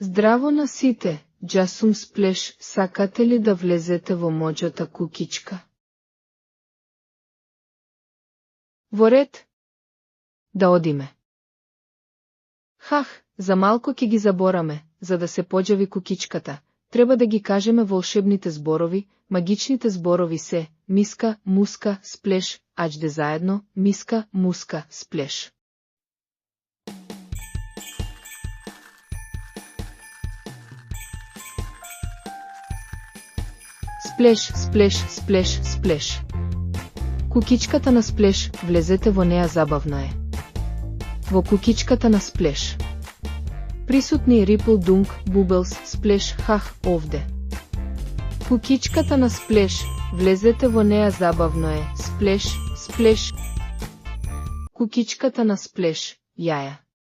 Здраво на сите, джас сум Сплеш, сакате ли да влезете во мојата кукичка? Во ред? Да одиме. Хах, за малко ќе ги забораме, за да се поџави кукичката. Треба да ги кажеме волшебните зборови, магичните зборови се миска, муска, сплеш, ајде заедно, миска, муска, сплеш. Сплеш, сплеш, сплеш, сплеш. Кукичката на Сплеш, влезете во неа, забавна е. Во кукичката на Сплеш. Присутни Рипл, Дунк, Бубелс, Сплеш, хах, овде. Кукичката на Сплеш, влезете во неа, забавно е. Сплеш, сплеш. Кукичката на Сплеш, јаја.